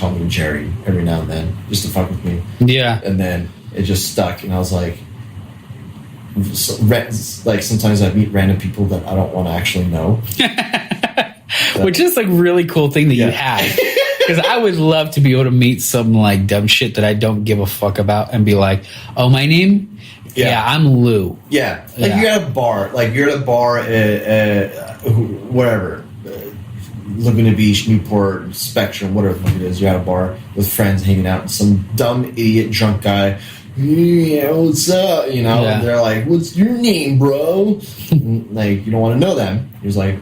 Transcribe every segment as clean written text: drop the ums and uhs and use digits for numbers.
call me Jerry every now and then just to fuck with me. Yeah. And then it just stuck, and I was like, sometimes I meet random people that I don't want to actually know. Which is like really cool thing that you have. Because I would love to be able to meet some like dumb shit that I don't give a fuck about and be like, oh, my name? Yeah, I'm Lou. Yeah. Like you're at a bar. Like you're at a bar wherever. Laguna Beach, Newport, Spectrum, whatever it is. You're at a bar with friends hanging out. And some dumb idiot drunk guy. Yeah, what's up? You know, and they're like, what's your name, bro? Like, you don't want to know them. He's like,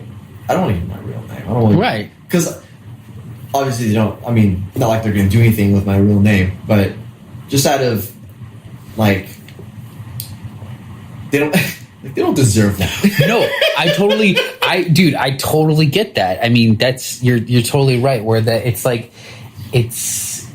I don't want to give my real name. I don't want to. Right. Because obviously they don't, I mean, not like they're going to do anything with my real name, but just out of, like, they don't deserve that. No, I totally get that. I mean, that's, you're totally right, where that it's like, it's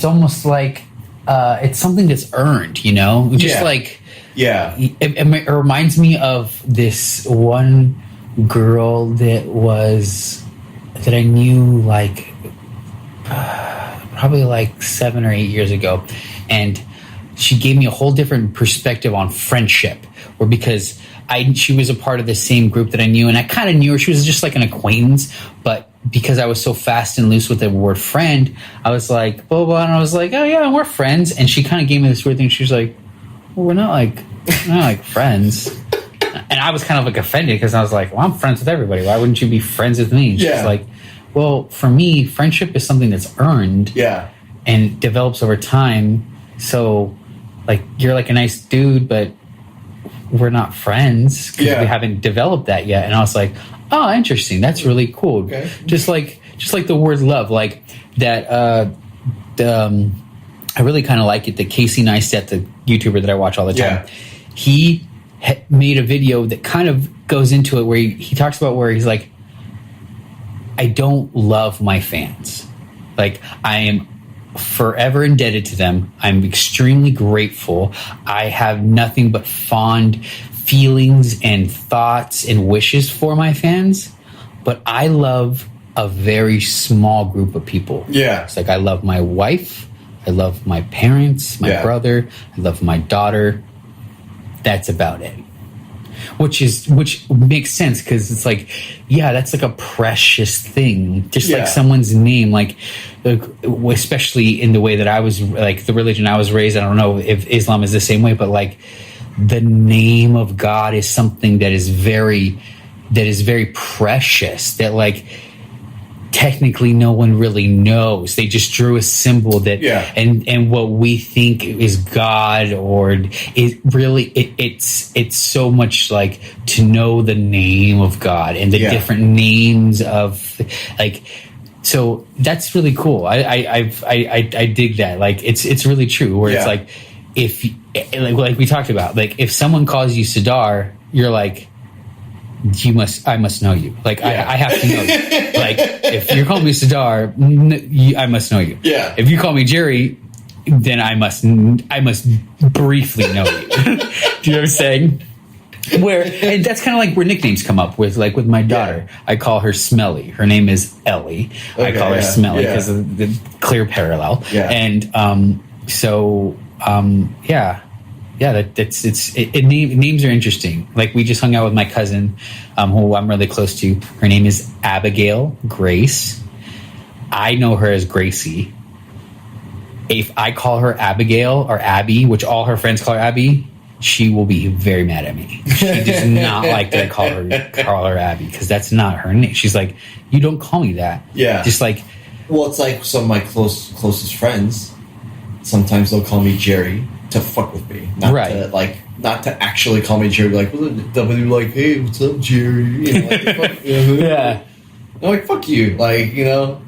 almost like, it's something that's earned, you know? Just like, it reminds me of this one girl that I knew like probably like 7 or 8 years ago, and she gave me a whole different perspective on friendship, or because she was a part of the same group that I knew, and I kind of knew her. She was just like an acquaintance, but because I was so fast and loose with the word friend, I was like, blah, blah, and I was like, oh yeah, we're friends. And she kind of gave me this weird thing. She was like, well, we're not like friends. And I was kind of like offended, because I was like, well, I'm friends with everybody. Why wouldn't you be friends with me? And she's like, well, for me, friendship is something that's earned and develops over time. So like, you're like a nice dude, but we're not friends because we haven't developed that yet. And I was like, oh, interesting. That's really cool. Okay. Just like the word love, like that. I really kind of like it. The Casey Neistat, the YouTuber that I watch all the time, he made a video that kind of goes into it, where he talks about where he's like, I don't love my fans. Like, I am forever indebted to them. I'm extremely grateful. I have nothing but fond feelings and thoughts and wishes for my fans, but I love a very small group of people. Yeah. It's like, I love my wife, I love my parents, my brother, I love my daughter. That's about it. Which makes sense, because it's like, that's like a precious thing. Just like someone's name, like especially in the way that I was, like the religion I was raised. I don't know if Islam is the same way, but like the name of God is something that is very precious, that like technically no one really knows. They just drew a symbol that and what we think is God, or it really it's so much like to know the name of God and the different names of, like, so that's really cool. I dig that. Like, it's really true, where it's like, if like we talked about, like if someone calls you Serdar, you're like, I must know you. Like, I have to know you. Like, if you're calling me Serdar, I must know you. Yeah. If you call me Jerry, then I must briefly know you. Do you know what I'm saying? And that's kind of like where nicknames come up with, like with my daughter. I call her Smelly. Her name is Ellie. I call her Smelly because of the clear parallel. Yeah. And names are interesting. Like, we just hung out with my cousin, who I'm really close to. Her name is Abigail Grace. I know her as Gracie. If I call her Abigail or Abby, which all her friends call her Abby, she will be very mad at me. She does not like that I call her Abby, because that's not her name. She's like, you don't call me that. Yeah. Just like, well, it's like some of my closest friends. Sometimes they'll call me Jerry to fuck with me, not to actually call me Jerry. Like, they'll be like, hey, what's up, Jerry? You know, like, fuck, you know, I'm like, fuck you, like, you know,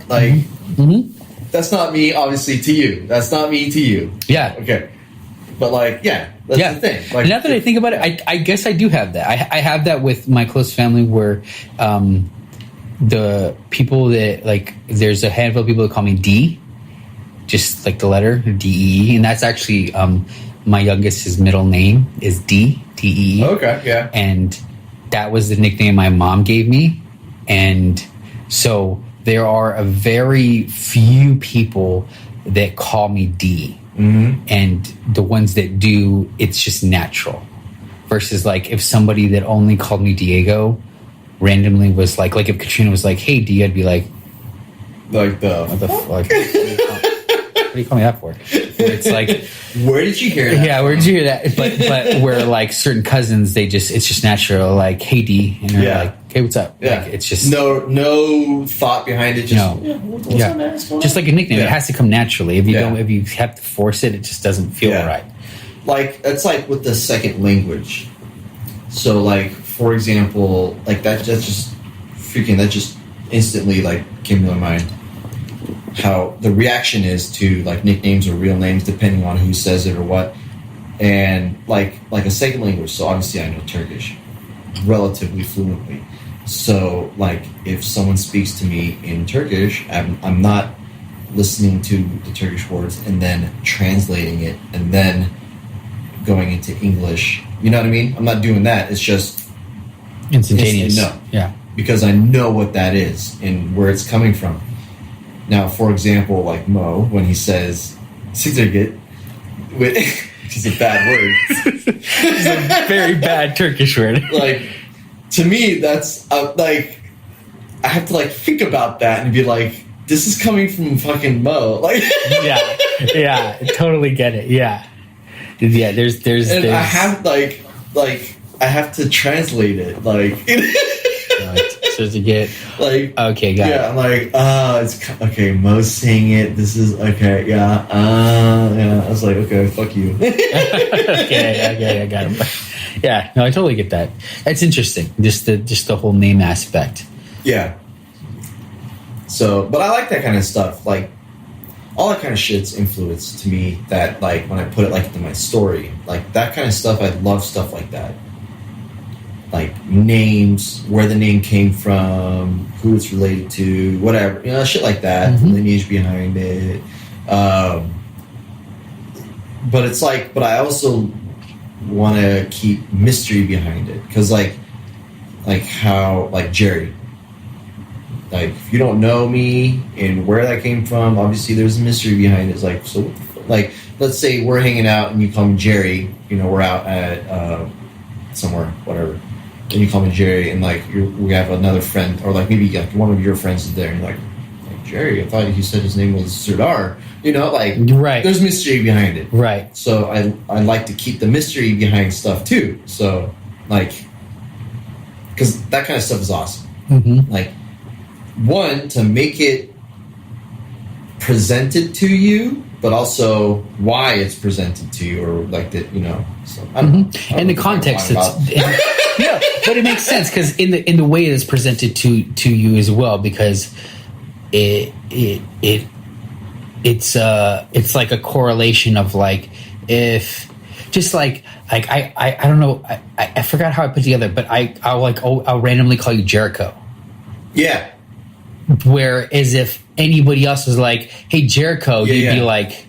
like, that's not me, obviously, to you. That's not me to you. Yeah. Okay. But like, that's the thing. Like, now that I think about it, I guess I do have that. I have that with my close family, where the people that, like, there's a handful of people that call me D, just like the letter D-E, and that's actually my youngest, his middle name is D-E. Okay, yeah. And that was the nickname my mom gave me, and so there are a very few people that call me D. Mm-hmm. And the ones that do, it's just natural. Versus like if somebody that only called me Diego randomly was like if Katrina was like, "Hey D," I'd be like what the fuck? What do you call me that for? It's like, where did you hear that? Yeah, where did you hear that? But where like certain cousins, it's just natural. Like, "Hey D," and they're like, "Hey, what's up?" Yeah, like, it's just no thought behind it. Just what's up, man? Just like a nickname, it has to come naturally. If you don't, if you have to force it, it just doesn't feel right. Like it's like with the second language. So like, for example, like that just instantly like came to my mind. How the reaction is to like nicknames or real names depending on who says it or what, and like a second language. So obviously I know Turkish relatively fluently. So like if someone speaks to me in Turkish, I'm not listening to the Turkish words and then translating it and then going into English. You know what I mean? I'm not doing that. It's just instantaneous. Because I know what that is and where it's coming from. Now, for example, like Mo, when he says "sigurgit," which is a bad word. It's a very bad Turkish word. Like, to me, that's like, I have to like think about that and be like, this is coming from fucking Mo. Like, yeah, I totally get it. Yeah. There's. I have like I have to translate it. Like, so to get like, okay, got it. Yeah, I'm like, it's okay. Mo's saying it. This is okay. Yeah, I was like, okay, fuck you. okay, I got him. Yeah, no, I totally get that. That's interesting. Just the whole name aspect. Yeah. So, but I like that kind of stuff. Like, all that kind of shit's influence to me. That like when I put it like into my story, like that kind of stuff. I love stuff like that. Like names, where the name came from, who it's related to, whatever, shit like that, the lineage behind it. But it's like, but I also want to keep mystery behind it because, like how, like Jerry, like if you don't know me and where that came from, obviously there's a mystery behind it. It's like, so, like, let's say we're hanging out and you call me Jerry, we're out at somewhere, whatever. And you call me Jerry, and like we have another friend, or like maybe like one of your friends is there, and you're like Jerry, I thought he said his name was Serdar. Like, right? There's mystery behind it, right? So I like to keep the mystery behind stuff too. So like, because that kind of stuff is awesome. Mm-hmm. Like, one, to make it presented to you, but also why it's presented to you, or like that, So I don't know. And the context, yeah, but it makes sense because in the way it's presented to you as well, because it's like a correlation of like, if just like I don't know, I forgot how I put it together, but I'll randomly call you Jericho. Yeah. Whereas if anybody else was like, "Hey Jericho," you'd be like,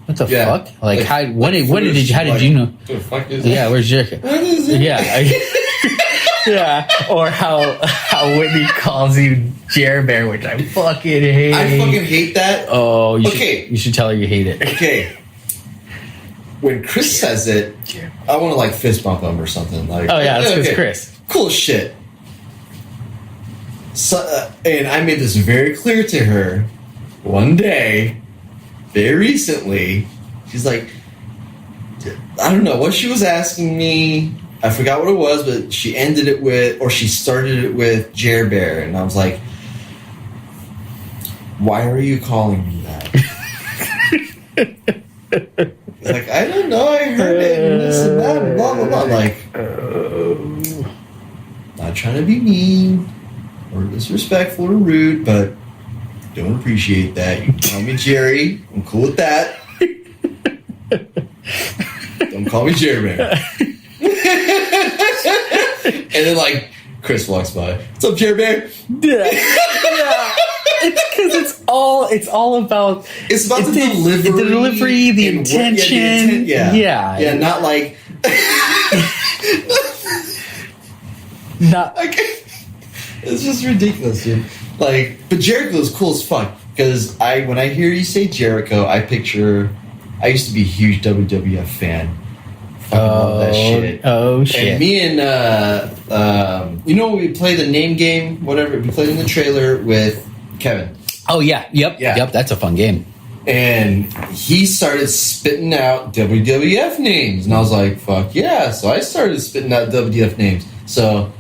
"What the fuck? Like how did you know? What the fuck is that? Where's Jericho?" Yeah, or how Whitney calls you Jer Bear, which I fucking hate. I fucking hate that. Oh, you should tell her you hate it. Okay. When Chris says it, I want to like fist bump him or something. Like, oh yeah, that's because Chris. Cool shit. So, and I made this very clear to her one day, very recently. She's like, I don't know what she was asking me. I forgot what it was, but she ended it with, or she started it with Jer Bear, and I was like, why are you calling me that? Like, I don't know, I heard it, and this and that, and blah, blah, blah. Like, not trying to be mean or disrespectful or rude, but don't appreciate that. You can call me Jerry. I'm cool with that. Don't call me Jerry Bear. And then like Chris walks by. What's up, Jerry Bear? Yeah. It's because it's all about the delivery, the intention. Yeah, not like not. It's just ridiculous, dude. But Jericho is cool as fuck because when I hear you say Jericho, I used to be a huge WWF fan. Love that shit. Oh shit! And me and we play the name game, whatever. We played in the trailer with Kevin. Oh yeah, yep. That's a fun game. And he started spitting out WWF names, and I was like, "Fuck yeah!" So I started spitting out WWF names. So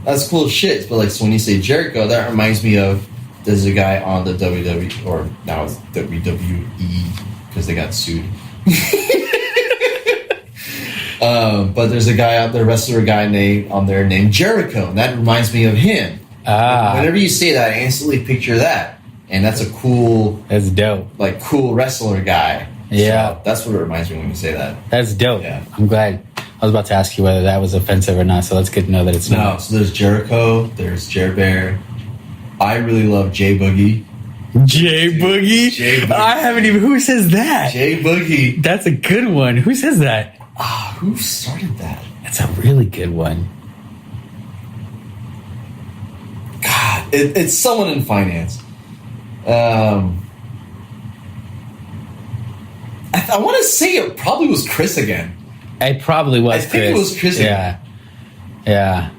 that's cool shit. But so when you say Jericho, that reminds me of there's a guy on the WWE, or now it's WWE because they got sued. But there's a guy out there, wrestler guy on there named Jericho, and that reminds me of him. Whenever you say that, I instantly picture that, and that's that's dope. Cool wrestler guy. Yeah, so that's what it reminds me when you say that. That's dope. Yeah. I'm glad. I was about to ask you whether that was offensive or not, so that's good to know that it's not. No, so there's Jericho, there's Jer Bear. I really love J Boogie. J Boogie? I haven't even. Who says that? J Boogie. That's a good one. Who says that? Who started that? That's a really good one. God, it's someone in finance. I want to say it probably was Chris again. It probably was I think it was Chris again. Yeah.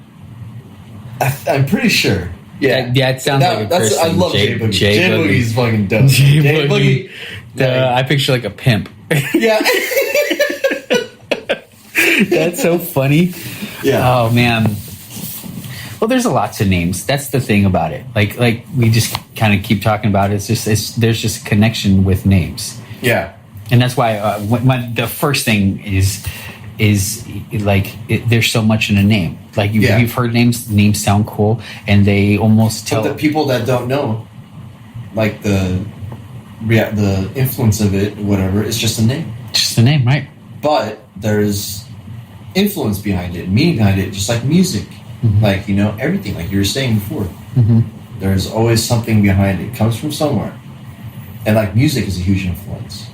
I'm pretty sure. Yeah, it sounds like a Chris. I love J Boogie. J Boogie's fucking dope. J Boogie. I picture like a pimp. Yeah. That's so funny. Yeah. Oh man. Well, there's a lot to names. That's the thing about it. Like we just kind of keep talking about it. There's just a connection with names. Yeah. And that's why the first thing is there's so much in a name. You've heard names sound cool, and they almost tell the people that don't know, the influence of it, whatever. It's just a name. Just a name, right? But there's influence behind it, meaning behind it, just like music, everything, like you were saying before. Mm-hmm. There's always something behind it. It comes from somewhere, and music is a huge influence.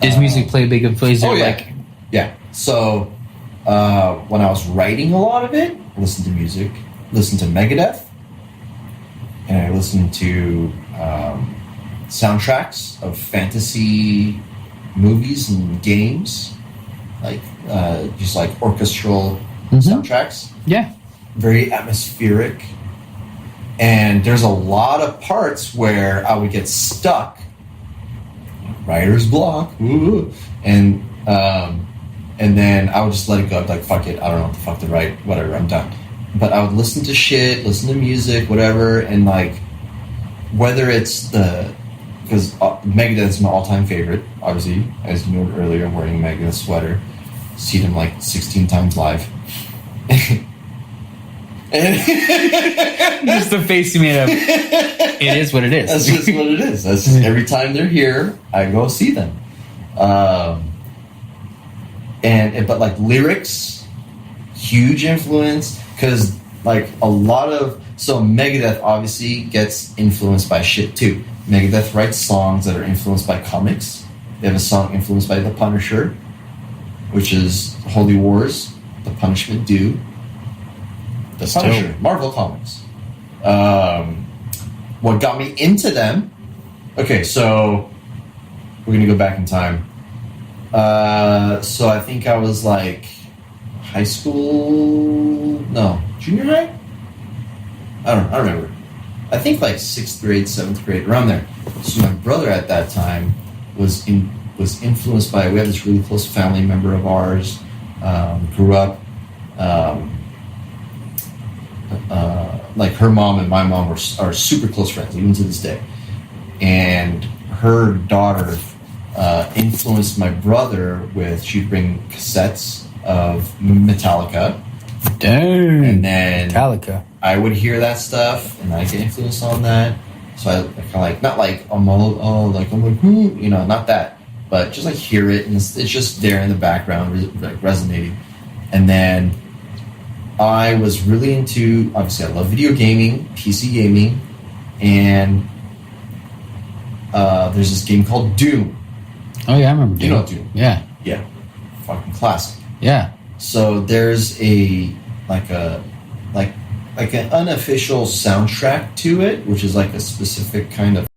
Does music play a big influence? Oh yeah, yeah. So when I was writing a lot of it, I listened to music, listened to Megadeth, and I listened to soundtracks of fantasy movies and games, just orchestral soundtracks. Yeah, very atmospheric. And there's a lot of parts where I would get stuck, writer's block, and then I would just let it go. I'd be like, fuck it, I don't know what the fuck to write, whatever, I'm done. But I would listen to shit, listen to music, whatever, and whether it's because Megadeth is my all-time favorite, obviously, as you noted earlier, I'm wearing a Megadeth sweater. Seen him 16 times live. Just the face you made up. It is what it is. That's just what it is. That's just, every time they're here, I go see them. But lyrics, huge influence, because a lot of Megadeth obviously gets influenced by shit too. Megadeth writes songs that are influenced by comics. They have a song influenced by The Punisher, which is Holy Wars, The Punishment Due. The Punisher, dope. Marvel Comics. What got me into them? Okay, so we're gonna go back in time. So I think I was high school, junior high. I don't remember. I think 6th grade, 7th grade, around there. So my brother at that time was influenced by. We have this really close family member of ours. Grew up. Her mom and my mom are super close friends, even to this day. And her daughter influenced my brother she'd bring cassettes of Metallica. Dang. And then Metallica. I would hear that stuff, and I get influenced on that. So I kind of not not that, but just hear it, and it's just there in the background, resonating. And then I was really into, obviously I love video gaming, PC gaming, and there's this game called Doom. Oh yeah, I remember Doom. You know Doom? Yeah. Yeah. Fucking classic. Yeah. So there's like an unofficial soundtrack to it, which is like a specific kind of